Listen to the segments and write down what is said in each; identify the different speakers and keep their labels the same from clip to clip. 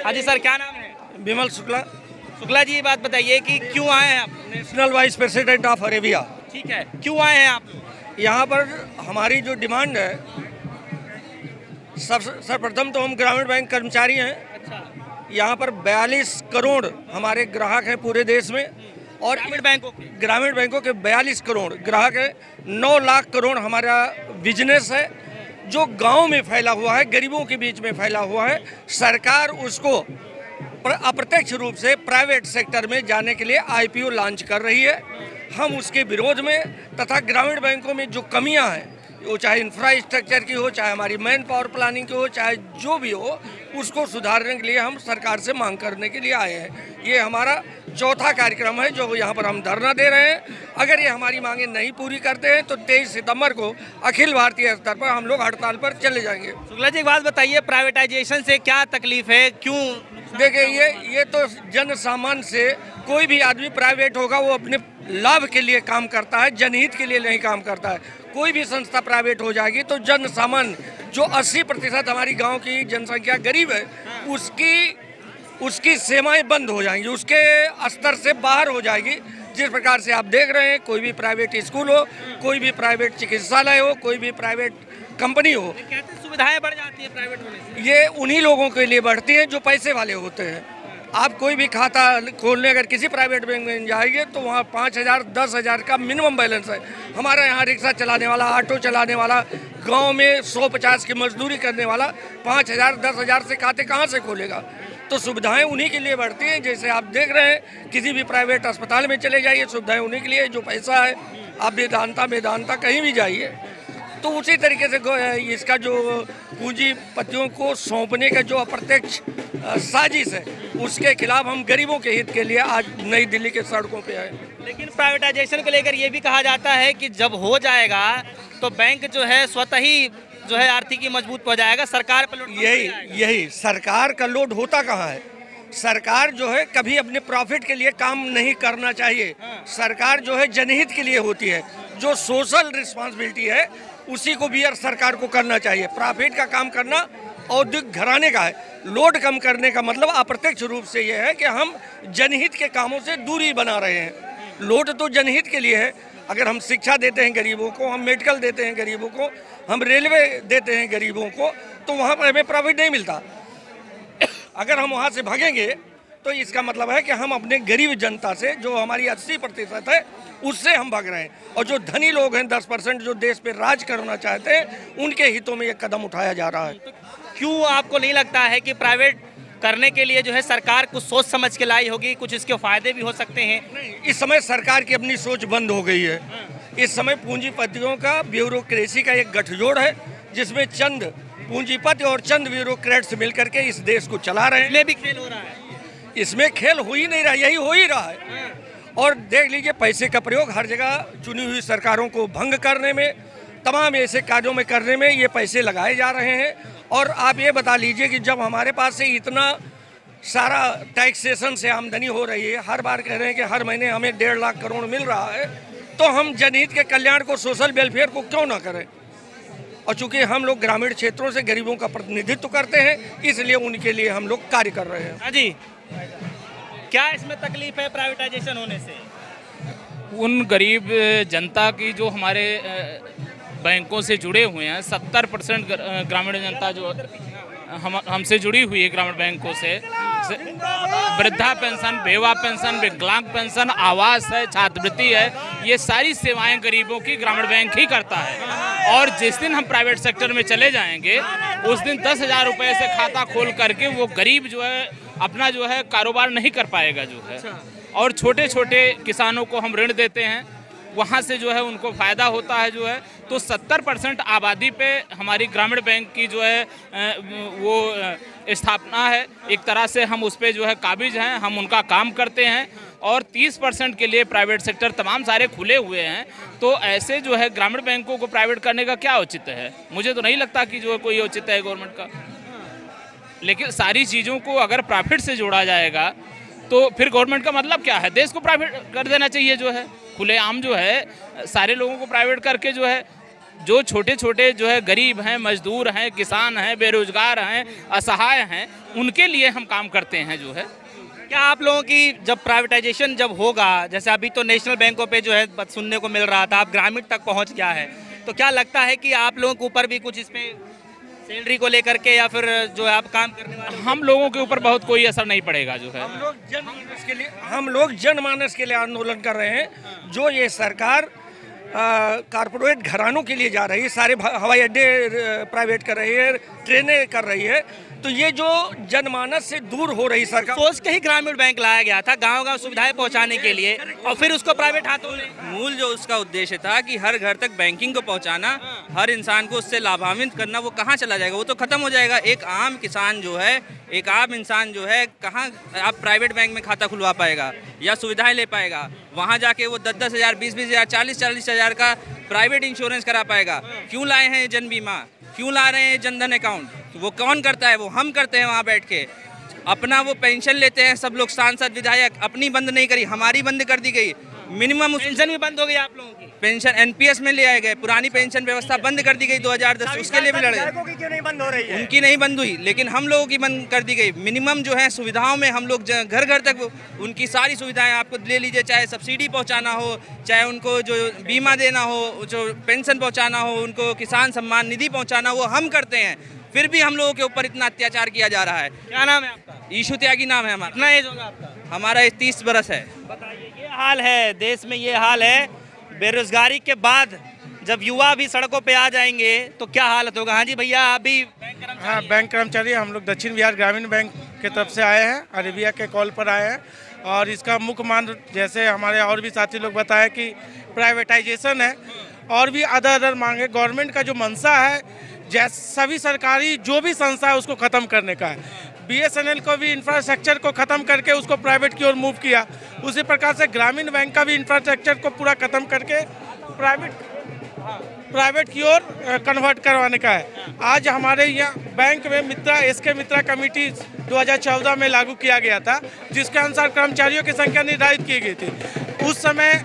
Speaker 1: हाँ जी सर, क्या नाम है?
Speaker 2: विमल शुक्ला,
Speaker 1: शुक्ला जी, ये बात बताइए कि क्यों आए हैं आप?
Speaker 2: National vice president of Arabia.
Speaker 1: ठीक है, क्यों आए हैं आप?
Speaker 2: यहाँ पर हमारी जो डिमांड है, सर्वप्रथम तो हम ग्रामीण बैंक कर्मचारी हैं।
Speaker 1: अच्छा,
Speaker 2: यहाँ पर 42 करोड़ हमारे ग्राहक हैं पूरे देश में, और ग्रामीण बैंकों के 42 करोड़ ग्राहक हैं। 9 लाख करोड़ हमारा बिजनेस है जो गांव में फैला हुआ है, गरीबों के बीच में फैला हुआ है। सरकार उसको अप्रत्यक्ष रूप से प्राइवेट सेक्टर में जाने के लिए आईपीओ लॉन्च कर रही है। हम उसके विरोध में तथा ग्रामीण बैंकों में जो कमियां हैं, वो चाहे इंफ्रास्ट्रक्चर की हो, चाहे हमारी मैन पावर प्लानिंग की हो, चाहे जो भी हो, उसको सुधारने के लिए हम सरकार से मांग करने के लिए आए हैं। ये हमारा चौथा कार्यक्रम है जो यहाँ पर हम धरना दे रहे हैं। अगर ये हमारी मांगे नहीं पूरी करते हैं तो 23 सितंबर को अखिल भारतीय स्तर पर हम लोग हड़ताल पर चले जाएंगे।
Speaker 1: शुक्ला जी, एक बात बताइए, प्राइवेटाइजेशन से क्या तकलीफ है, क्यों?
Speaker 2: देखिए, ये तो जन सामान्य से कोई भी आदमी प्राइवेट होगा वो अपने लाभ के लिए काम करता है, जनहित के लिए नहीं काम करता है। कोई भी संस्था प्राइवेट हो जाएगी तो जन सामान्य जो 80% हमारी गांव की जनसंख्या गरीब है, उसकी सेवाएं बंद हो जाएंगी, उसके स्तर से बाहर हो जाएगी। जिस प्रकार से आप देख रहे हैं, कोई भी प्राइवेट स्कूल हो, कोई भी प्राइवेट चिकित्सालय हो, कोई भी प्राइवेट कंपनी हो,
Speaker 1: कहते सुविधाएं बढ़ जाती है प्राइवेट होने से।
Speaker 2: ये उन्हीं लोगों के लिए बढ़ती है जो पैसे वाले होते हैं। आप कोई भी खाता खोलने अगर किसी प्राइवेट बैंक में जाएंगे तो वहाँ 5,000 10,000 का मिनिमम बैलेंस है। हमारे यहाँ रिक्शा चलाने वाला, ऑटो चलाने वाला, गांव में 150 की मजदूरी करने वाला 5,000 10,000 से खाते कहाँ से खोलेगा? तो सुविधाएं उन्हीं के लिए बढ़ती हैं। जैसे आप देख रहे हैं, किसी भी प्राइवेट अस्पताल में चले जाइए, सुविधाएं उन्हीं के लिए। जो पैसा है, आप वेदांता कहीं भी जाइए, तो उसी तरीके से इसका जो पूंजीपतियों को सौंपने का जो अप्रत्यक्ष साजिश है, उसके खिलाफ हम गरीबों के हित के लिए आज नई दिल्ली के सड़कों पे आए।
Speaker 1: लेकिन प्राइवेटाइजेशन को लेकर ये भी कहा जाता है कि जब हो जाएगा तो बैंक जो है स्वतः ही जो है आर्थिक मजबूत हो जाएगा, सरकार पर लोड
Speaker 2: यही सरकार का लोड होता कहाँ है? सरकार जो है कभी अपने प्रॉफिट के लिए काम नहीं करना चाहिए। सरकार जो है जनहित के लिए होती है। जो सोशल रिस्पॉन्सिबिलिटी है उसी को भी सरकार को करना चाहिए। प्रॉफिट का काम करना औद्योगिक घराने का है। लोड कम करने का मतलब अप्रत्यक्ष रूप से यह है कि हम जनहित के कामों से दूरी बना रहे हैं। लोड तो जनहित के लिए है। अगर हम शिक्षा देते हैं गरीबों को, हम मेडिकल देते हैं गरीबों को, हम रेलवे देते हैं गरीबों को, तो वहाँ पर हमें प्रॉफिट नहीं मिलता। अगर हम वहाँ से भागेंगे तो इसका मतलब है कि हम अपने गरीब जनता से, जो हमारी 80% है, उससे हम भाग रहे हैं। और जो धनी लोग हैं 10% जो देश पे राज करना चाहते हैं, उनके हितों में ये कदम उठाया जा रहा है।
Speaker 1: तो क्यों आपको नहीं लगता है कि प्राइवेट करने के लिए जो है सरकार कुछ सोच समझ के लाई होगी, कुछ इसके फायदे भी हो सकते हैं?
Speaker 2: नहीं, इस समय सरकार की अपनी सोच बंद हो गई है। इस समय पूंजीपतियों का, ब्यूरोक्रेसी का एक गठजोड़ है, जिसमें चंद पूंजीपति और चंद ब्यूरोक्रेट्स मिलकर के इस देश को चला रहे हैं।
Speaker 1: इसमें भी खेल हो रहा है।
Speaker 2: इसमें खेल हो ही नहीं रहा, यही हो ही रहा है। और देख लीजिए, पैसे का प्रयोग हर जगह चुनी हुई सरकारों को भंग करने में, तमाम ऐसे कार्यों में करने में ये पैसे लगाए जा रहे हैं। और आप ये बता लीजिए कि जब हमारे पास से इतना सारा टैक्सेशन से आमदनी हो रही है, हर बार कह रहे हैं कि हर महीने हमें 1.5 लाख करोड़ मिल रहा है, तो हम जनहित के कल्याण को, सोशल वेलफेयर को क्यों ना करें? और चूंकि हम लोग ग्रामीण क्षेत्रों से गरीबों का प्रतिनिधित्व करते हैं, इसलिए उनके लिए हम लोग कार्य कर रहे हैं।
Speaker 1: हाँ जी, क्या इसमें तकलीफ है प्राइवेटाइजेशन होने से?
Speaker 3: उन गरीब जनता की जो हमारे बैंकों से जुड़े हुए हैं, 70% ग्रामीण जनता जो हमसे जुड़ी हुई है ग्रामीण बैंकों से, वृद्धा पेंशन, बेवा पेंशन, विकलांग पेंशन, आवास है, छात्रवृत्ति है, ये सारी सेवाएं गरीबों की ग्रामीण बैंक ही करता है। और जिस दिन हम प्राइवेट सेक्टर में चले जाएंगे, उस दिन 10,000 रुपये से खाता खोल करके वो गरीब जो है अपना जो है कारोबार नहीं कर पाएगा जो है। और छोटे छोटे किसानों को हम ऋण देते हैं, वहाँ से जो है उनको फ़ायदा होता है जो है। तो 70% आबादी पे हमारी ग्रामीण बैंक की जो है वो स्थापना है। एक तरह से हम उस पर जो है काबिज हैं, हम उनका काम करते हैं। और 30% के लिए प्राइवेट सेक्टर तमाम सारे खुले हुए हैं। तो ऐसे जो है ग्रामीण बैंकों को प्राइवेट करने का क्या औचित्य है? मुझे तो नहीं लगता कि जो है कोई औचित्य है गवर्नमेंट का। लेकिन सारी चीज़ों को अगर प्रॉफिट से जोड़ा जाएगा तो फिर गवर्नमेंट का मतलब क्या है? देश को प्राइवेट कर देना चाहिए जो है, खुलेआम जो है सारे लोगों को प्राइवेट करके जो है जो छोटे छोटे जो है गरीब हैं, मजदूर हैं, किसान हैं, बेरोजगार हैं, असहाय हैं, उनके लिए हम काम करते हैं जो है।
Speaker 1: क्या आप लोगों की जब प्राइवेटाइजेशन जब होगा, जैसे अभी तो नेशनल बैंकों पे जो है सुनने को मिल रहा था, आप ग्रामीण तक पहुंच गया है, तो क्या लगता है कि आप लोगों के ऊपर भी कुछ इसमें सैलरी को लेकर के या फिर जो है आप काम करने वाले
Speaker 3: हम लोगों के ऊपर बहुत कोई असर नहीं पड़ेगा जो है।
Speaker 2: हम लोग जनमानस के लिए आंदोलन कर रहे हैं। जो ये सरकार कारपोरेट घरानों के लिए जा रही है, सारे हवाई अड्डे प्राइवेट कर रही है, ट्रेनें कर रही है, तो ये जो जनमानस से दूर हो रही सरकार
Speaker 1: सोच के ही ग्रामीण बैंक लाया गया था गांव-गांव सुविधाएं पहुंचाने के लिए, और फिर उसको प्राइवेट हाथों में।
Speaker 4: मूल जो उसका उद्देश्य था कि हर घर तक बैंकिंग को पहुंचाना, हर इंसान को उससे लाभान्वित करना, वो कहाँ चला जाएगा? वो तो खत्म हो जाएगा। एक आम किसान जो है, एक आम इंसान जो है, कहाँ आप प्राइवेट बैंक में खाता खुलवा पाएगा या सुविधाएं ले पाएगा? वहाँ जाके वो 10-10 हज़ार, 20-20 हज़ार, 40-40 हज़ार का प्राइवेट इंश्योरेंस करा पाएगा? क्यों लाए हैं जन बीमा, क्यों ला रहे हैं जनधन अकाउंट? वो कौन करता है? वो हम करते हैं वहाँ बैठ के। अपना वो पेंशन लेते हैं सब लोग, सांसद विधायक। अपनी बंद नहीं करी, हमारी बंद कर दी गई। मिनिमम
Speaker 1: पेंशन भी बंद हो गई आप लोगों की?
Speaker 4: पेंशन एनपीएस में ले आए गए, पुरानी पेंशन व्यवस्था बंद कर दी गई 2010, उसके लिए भी लड़े।
Speaker 2: क्यों नहीं बंद हो रही है?
Speaker 4: उनकी नहीं बंद हुई, लेकिन हम लोगों की बंद कर दी गई। मिनिमम जो है सुविधाओं में हम लोग घर घर तक उनकी सारी सुविधाएं आपको ले लीजिए, चाहे सब्सिडी पहुंचाना हो, चाहे उनको जो बीमा देना हो, जो पेंशन पहुंचाना हो, उनको किसान सम्मान निधि पहुंचाना हो, वो हम करते हैं। फिर भी हम लोगों के ऊपर इतना अत्याचार किया जा रहा है।
Speaker 1: क्या नाम है आपका?
Speaker 4: ईशु त्यागी नाम है हमारा।
Speaker 1: कितना एज होगा आपका?
Speaker 4: हमारा 30 बरस है।
Speaker 1: बताइए, ये हाल है देश में, ये हाल है बेरोजगारी के बाद। जब युवा भी सड़कों पे आ जाएंगे तो क्या हालत होगा? हाँ जी भैया, अभी
Speaker 5: हाँ, बैंक कर्मचारी हम लोग दक्षिण बिहार ग्रामीण बैंक की तरफ से आए हैं, अरेबिया के कॉल पर आए हैं। और इसका मुख्य मांग, जैसे हमारे और भी साथी लोग बताए, कि प्राइवेटाइजेशन है और भी अदर मांगे। गवर्नमेंट का जो मंशा है, जैसे सभी सरकारी जो भी संस्था है उसको ख़त्म करने का है। बीएसएनएल को भी इंफ्रास्ट्रक्चर को ख़त्म करके उसको प्राइवेट की ओर मूव किया। उसी प्रकार से ग्रामीण बैंक का भी इंफ्रास्ट्रक्चर को पूरा ख़त्म करके प्राइवेट की ओर कन्वर्ट करवाने का है। आज हमारे यहाँ बैंक में मित्रा एसके मित्रा कमेटी 2014 में लागू किया गया था, जिसके अनुसार कर्मचारियों की संख्या निर्धारित की गई थी। उस समय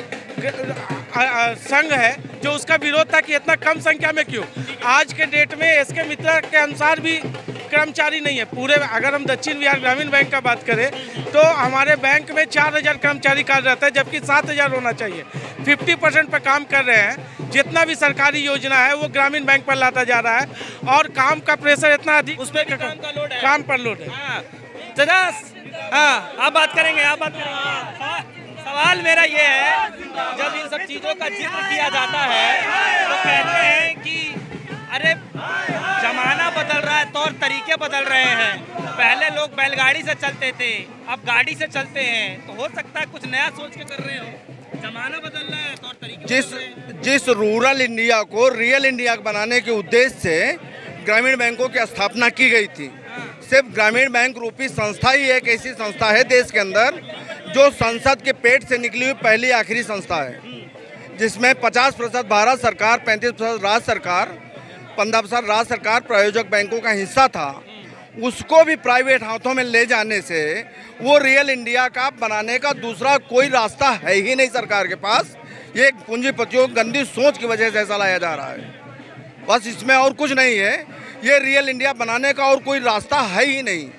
Speaker 5: संघ है जो उसका विरोध था कि इतना कम संख्या में क्यों। आज के डेट में एसके मित्रा के अनुसार भी कर्मचारी नहीं है पूरे। अगर हम दक्षिण बिहार ग्रामीण बैंक का बात करें तो हमारे बैंक में 4000 कर्मचारी कार्यरत है, जबकि 7000 होना चाहिए। 50% पर काम कर रहे हैं। जितना भी सरकारी योजना है वो ग्रामीण बैंक पर लाता जा रहा है, और काम का प्रेशर इतना अधिक,
Speaker 1: उस पर
Speaker 5: काम पर लोड है।
Speaker 1: हाँ, आप बात करेंगे, आप बात करेंगे। सवाल मेरा ये है, जब इन सब चीज़ों का जिक्र किया जाता है तो कहते हैं कि अरे जमाना बदल रहा है, तौर तरीके बदल रहे हैं। पहले लोग बैलगाड़ी से चलते थे, अब गाड़ी से चलते हैं, तो हो सकता है कुछ नया सोच के कर रहे हो। जमाना बदल रहा है, तौर तरीके
Speaker 6: जिस रूरल इंडिया को रियल इंडिया बनाने के उद्देश्य से ग्रामीण बैंकों की स्थापना की गई थी। सिर्फ ग्रामीण बैंक रूपी संस्था ही एक ऐसी संस्था है देश के अंदर जो संसद के पेट से निकली हुई पहली आखिरी संस्था है, जिसमें 50% भारत सरकार, 35% राज्य सरकार, 15% राज्य सरकार प्रायोजक बैंकों का हिस्सा था। उसको भी प्राइवेट हाथों में ले जाने से वो रियल इंडिया का बनाने का दूसरा कोई रास्ता है ही नहीं सरकार के पास। ये पूंजीपतियों की गंदी सोच की वजह से ऐसा लाया जा रहा है, बस इसमें और कुछ नहीं है। ये रियल इंडिया बनाने का और कोई रास्ता है ही नहीं।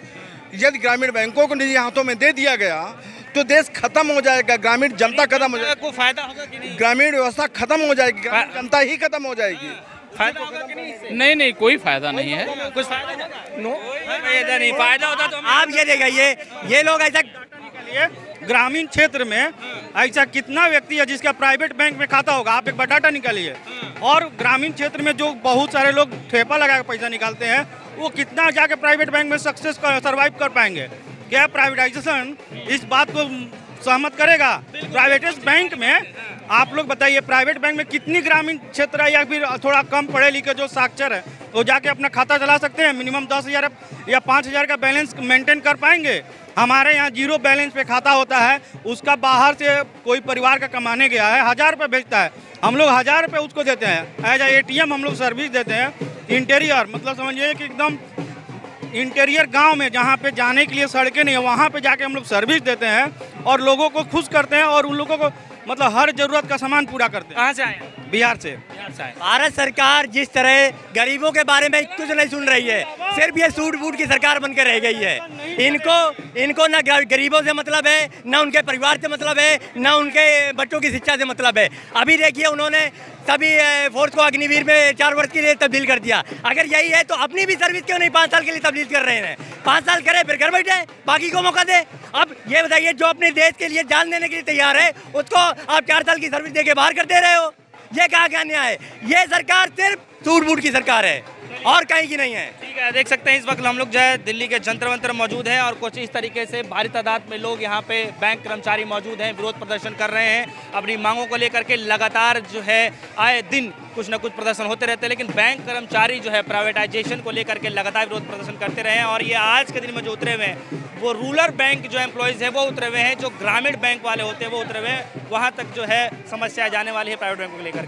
Speaker 6: यदि ग्रामीण बैंकों को निजी हाथों में दे दिया गया तो देश खत्म हो जाएगा, ग्रामीण जनता खत्म हो जाएगी,
Speaker 1: को फायदा होगा कि नहीं?
Speaker 6: ग्रामीण व्यवस्था खत्म हो जाएगी, ग्रामीण जनता ही खत्म हो जाएगी।
Speaker 1: फायदा होगा कि नहीं इससे?
Speaker 3: नहीं, कोई फायदा नहीं है।
Speaker 1: कुछ फायदा होगा?
Speaker 4: नो फायदा नहीं। फायदा होता तो
Speaker 7: आप ये देखिए, ये लोग ऐसा निकालिए, ग्रामीण क्षेत्र में ऐसा कितना व्यक्ति है जिसका प्राइवेट बैंक में खाता होगा? आप एक डाटा निकालिए। और ग्रामीण क्षेत्र में जो बहुत सारे लोग ठेपा लगा के पैसा निकालते हैं, वो कितना जाके प्राइवेट बैंक में सक्सेस सर्वाइव कर पाएंगे? क्या प्राइवेटाइजेशन इस बात को सहमत करेगा? प्राइवेटाइज बैंक में आप लोग बताइए, प्राइवेट बैंक में कितनी ग्रामीण क्षेत्र है या फिर थोड़ा कम पढ़े लिखे जो साक्षर है वो जाके अपना खाता चला सकते हैं? मिनिमम 10,000 या 5,000 का बैलेंस मेंटेन कर पाएंगे? हमारे यहाँ 0 बैलेंस पे खाता होता है, उसका बाहर से कोई परिवार का कमाने गया है, 1000 रुपये भेजता है, हम लोग 1000 रुपये उसको देते हैं। एज ATM हम लोग सर्विस देते हैं। इंटीरियर मतलब समझिए कि एकदम इंटीरियर गांव में जहां पे जाने के लिए सड़कें नहीं है, वहां पे जाके हम लोग सर्विस देते हैं और लोगों को खुश करते हैं और उन लोगों को मतलब हर जरूरत का सामान पूरा करते हैं।
Speaker 1: कहाँ से आए?
Speaker 7: बिहार से।
Speaker 8: भारत सरकार जिस तरह गरीबों के बारे में कुछ नहीं सुन रही है, सिर्फ ये सूट बूट की सरकार बनकर रह गई है। इनको न गरीबों से मतलब है, न उनके परिवार से मतलब है, न उनके बच्चों की शिक्षा से मतलब है। अभी देखिए उन्होंने सभी फोर्स को अग्निवीर में 4 वर्ष के लिए तब्दील कर दिया। अगर यही है तो अपनी भी सर्विस क्यों नहीं 5 साल के लिए तब्दील कर रहे हैं? 5 साल करे फिर घर बैठे, बाकी को मौका दे। अब ये बताइए, जो अपने देश के लिए जान देने के लिए तैयार है उसको आप 4 साल की सर्विस देके बाहर कर दे रहे हो। ये कहाँ का न्याय है? ये सरकार सिर्फ सूट बूट की सरकार है और कहीं की नहीं है।
Speaker 1: ठीक है, देख सकते हैं इस वक्त हम लोग जो है दिल्ली के जंतर मंतर मौजूद हैं और कुछ इस तरीके से भारी तादाद में लोग यहाँ पे बैंक कर्मचारी मौजूद हैं, विरोध प्रदर्शन कर रहे हैं अपनी मांगों को लेकर के। लगातार जो है आए दिन कुछ न कुछ प्रदर्शन होते रहते हैं, लेकिन बैंक कर्मचारी जो है प्राइवेटाइजेशन को लेकर के लगातार विरोध प्रदर्शन करते रहे हैं। और ये आज के दिन में जो उतरे हुए हैं वो रूरल बैंक जो एम्प्लॉयज़ हैं वो उतरे हुए हैं, जो ग्रामीण बैंक वाले होते हैं वो उतरे हुए हैं। वहाँ तक जो है समस्या जाने वाली है प्राइवेट बैंकों को लेकर।